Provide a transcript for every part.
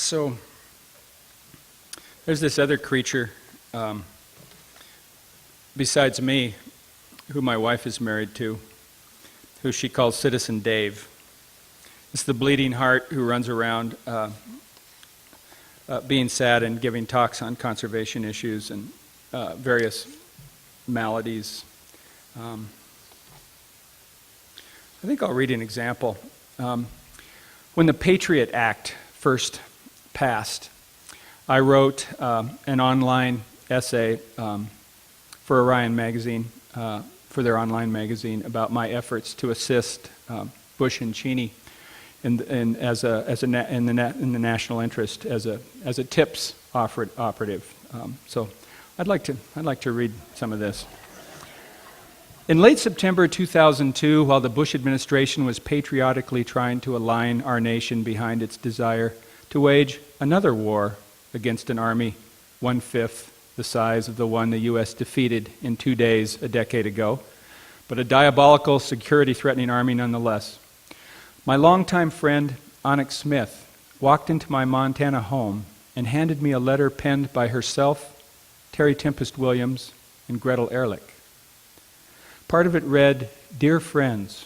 So there's this other creature besides me, who my wife is married to, who she calls Citizen Dave. It's the bleeding heart who runs around being sad and giving talks on conservation issues and various maladies. I think I'll read an example. When the Patriot Act first passed, I wrote an online essay for Orion magazine, for their online magazine, about my efforts to assist Bush and Cheney in the national interest as a TIPS operative. So I'd like to read some of this. In late September 2002, while the Bush administration was patriotically trying to align our nation behind its desire to wage another war against an army 1/5 the size of the one the U.S. defeated in 2 days a decade ago, but a diabolical, security-threatening army nonetheless, my longtime friend, Onyx Smith, walked into my Montana home and handed me a letter penned by herself, Terry Tempest Williams, and Gretel Ehrlich. Part of it read, "Dear friends,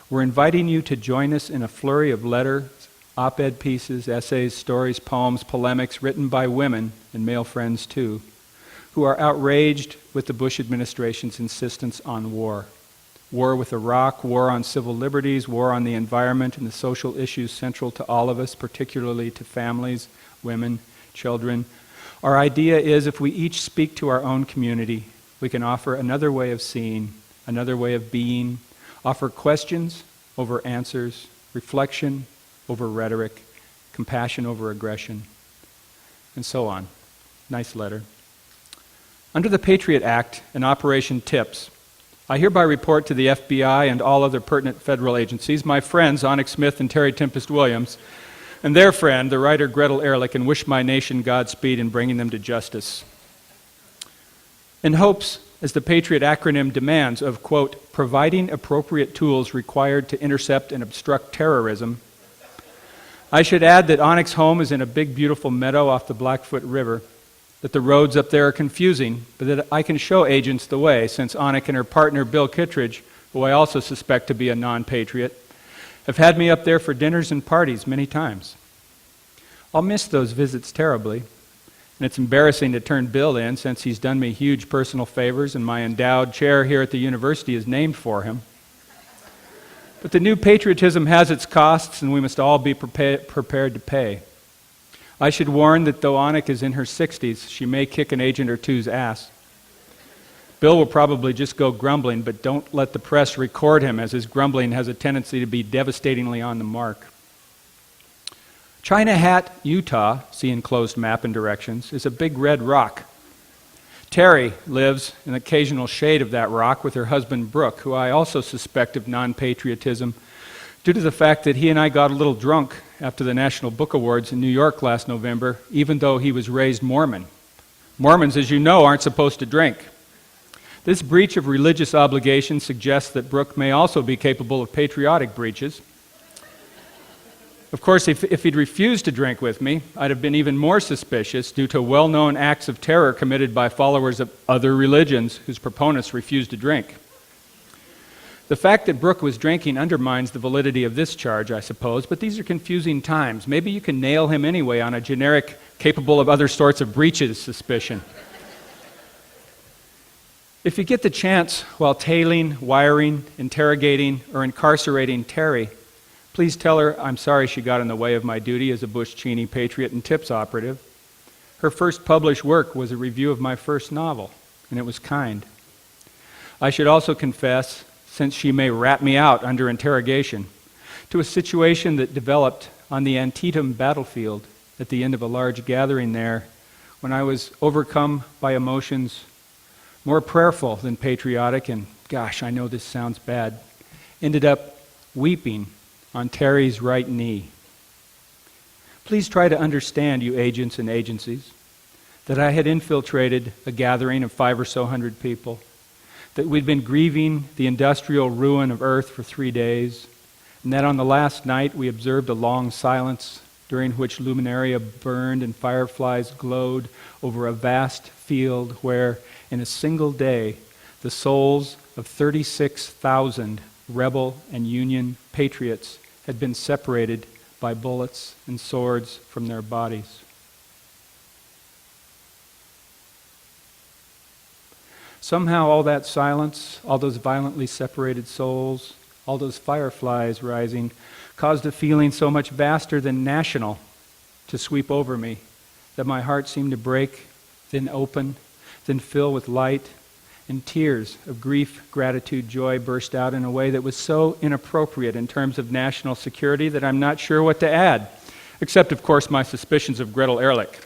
we're inviting you to join us in a flurry of letters, op-ed pieces, essays, stories, poems, polemics written by women, and male friends too, who are outraged with the Bush administration's insistence on war. War with Iraq, war on civil liberties, war on the environment and the social issues central to all of us, particularly to families, women, children. Our idea is if we each speak to our own community, we can offer another way of seeing, another way of being, offer questions over answers, reflection over rhetoric, compassion over aggression," and so on. Nice letter. Under the Patriot Act and Operation TIPS, I hereby report to the FBI and all other pertinent federal agencies, my friends Onyx Smith and Terry Tempest Williams, and their friend, the writer Gretel Ehrlich, and wish my nation Godspeed in bringing them to justice. In hopes, as the Patriot acronym demands, of, quote, providing appropriate tools required to intercept and obstruct terrorism, I should add that Onyx home is in a big, beautiful meadow off the Blackfoot River, that the roads up there are confusing, but that I can show agents the way, since Onyx and her partner, Bill Kittredge, who I also suspect to be a non-patriot, have had me up there for dinners and parties many times. I'll miss those visits terribly, and it's embarrassing to turn Bill in, since he's done me huge personal favors and my endowed chair here at the university is named for him. But the new patriotism has its costs, and we must all be prepared to pay. I should warn that though Onyx is in her 60s, she may kick an agent or two's ass. Bill will probably just go grumbling, but don't let the press record him, as his grumbling has a tendency to be devastatingly on the mark. China Hat, Utah, see enclosed map and directions, is a big red rock. Terry lives in the occasional shade of that rock with her husband Brooke, who I also suspect of non-patriotism due to the fact that he and I got a little drunk after the National Book Awards in New York last November, even though he was raised Mormon. Mormons, as you know, aren't supposed to drink. This breach of religious obligation suggests that Brooke may also be capable of patriotic breaches. Of course, if he'd refused to drink with me, I'd have been even more suspicious due to well-known acts of terror committed by followers of other religions whose proponents refused to drink. The fact that Brooke was drinking undermines the validity of this charge, I suppose, but these are confusing times. Maybe you can nail him anyway on a generic, capable of other sorts of breaches suspicion. If you get the chance while tailing, wiring, interrogating, or incarcerating Terry, please tell her I'm sorry she got in the way of my duty as a Bush-Cheney patriot and TIPS operative. Her first published work was a review of my first novel, and it was kind. I should also confess, since she may rat me out under interrogation, to a situation that developed on the Antietam battlefield at the end of a large gathering there, when I was overcome by emotions more prayerful than patriotic, and gosh, I know this sounds bad, ended up weeping on Terry's right knee. Please try to understand, you agents and agencies, that I had infiltrated a gathering of 500 or so people, that we'd been grieving the industrial ruin of Earth for 3 days, and that on the last night we observed a long silence during which luminaria burned and fireflies glowed over a vast field where, in a single day, the souls of 36,000 rebel and Union patriots had been separated by bullets and swords from their bodies. Somehow all that silence, all those violently separated souls, all those fireflies rising, caused a feeling so much vaster than national to sweep over me that my heart seemed to break, then open, then fill with light, and tears of grief, gratitude, joy burst out in a way that was so inappropriate in terms of national security that I'm not sure what to add, except, of course, my suspicions of Gretel Ehrlich.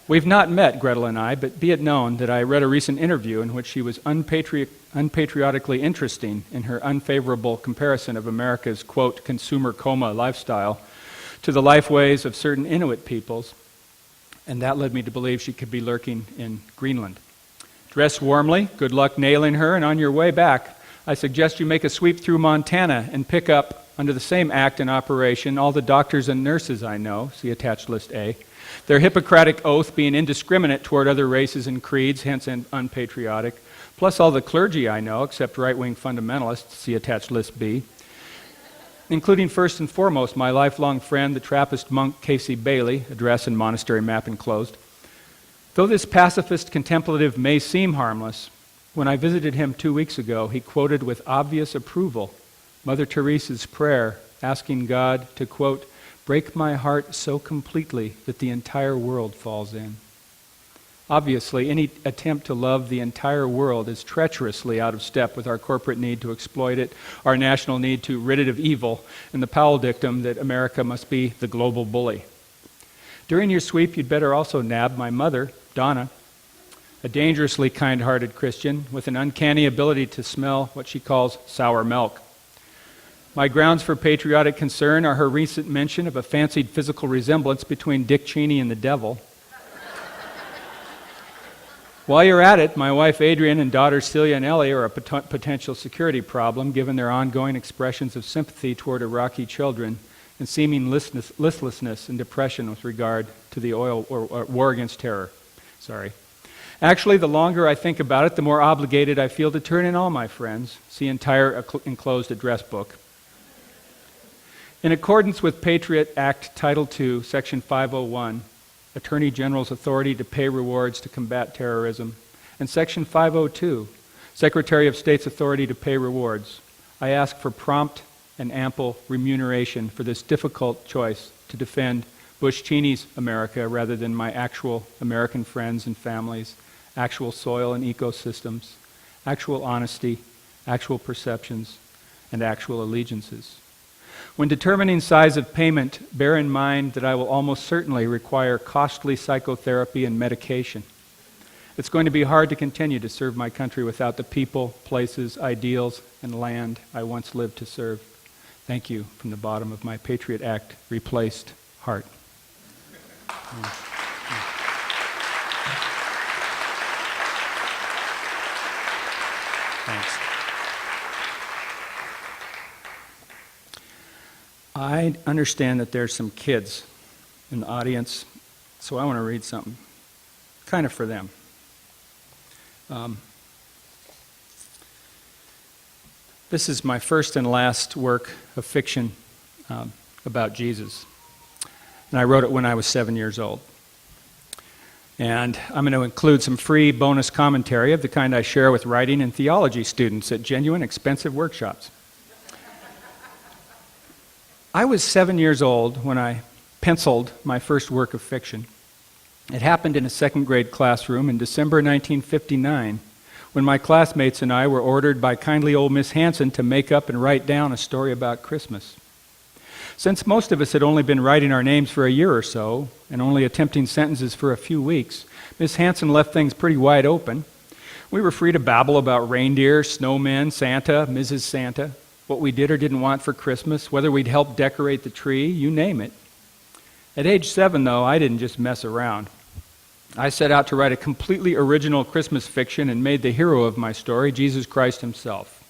We've not met, Gretel and I, but be it known that I read a recent interview in which she was unpatriotically interesting in her unfavorable comparison of America's, quote, consumer coma lifestyle to the lifeways of certain Inuit peoples, and that led me to believe she could be lurking in Greenland. Dress warmly, good luck nailing her, and on your way back, I suggest you make a sweep through Montana and pick up, under the same act in operation, all the doctors and nurses I know, see attached list A, their Hippocratic oath being indiscriminate toward other races and creeds, hence unpatriotic, plus all the clergy I know, except right-wing fundamentalists, see attached list B, including first and foremost my lifelong friend, the Trappist monk Casey Bailey, address and monastery map enclosed. Though this pacifist contemplative may seem harmless, when I visited him 2 weeks ago, he quoted with obvious approval Mother Teresa's prayer, asking God to, quote, break my heart so completely that the entire world falls in. Obviously, any attempt to love the entire world is treacherously out of step with our corporate need to exploit it, our national need to rid it of evil, and the Powell dictum that America must be the global bully. During your sweep, you'd better also nab my mother, Donna, a dangerously kind-hearted Christian with an uncanny ability to smell what she calls sour milk. My grounds for patriotic concern are her recent mention of a fancied physical resemblance between Dick Cheney and the devil. While you're at it, my wife Adrian and daughters Celia and Ellie are a potential security problem given their ongoing expressions of sympathy toward Iraqi children and seeming listlessness and depression with regard to the oil or war against terror. Actually, the longer I think about it, the more obligated I feel to turn in all my friends. See entire enclosed address book. In accordance with Patriot Act Title II, Section 501, Attorney General's authority to pay rewards to combat terrorism, and Section 502, Secretary of State's authority to pay rewards, I ask for prompt and ample remuneration for this difficult choice to defend Bush Cheney's America rather than my actual American friends and families, actual soil and ecosystems, actual honesty, actual perceptions, and actual allegiances. When determining size of payment, bear in mind that I will almost certainly require costly psychotherapy and medication. It's going to be hard to continue to serve my country without the people, places, ideals, and land I once lived to serve. Thank you from the bottom of my Patriot Act replaced heart. Thanks. I understand that there's some kids in the audience, so I want to read something kind of for them. This is my first and last work of fiction about Jesus. And I wrote it when I was 7 years old. And I'm going to include some free bonus commentary of the kind I share with writing and theology students at genuine expensive workshops. I was 7 years old when I penciled my first work of fiction. It happened in a second grade classroom in December 1959, when my classmates and I were ordered by kindly old Miss Hanson to make up and write down a story about Christmas. Since most of us had only been writing our names for a year or so, and only attempting sentences for a few weeks, Miss Hanson left things pretty wide open. We were free to babble about reindeer, snowmen, Santa, Mrs. Santa, what we did or didn't want for Christmas, whether we'd help decorate the tree, you name it. At age 7, though, I didn't just mess around. I set out to write a completely original Christmas fiction and made the hero of my story Jesus Christ himself.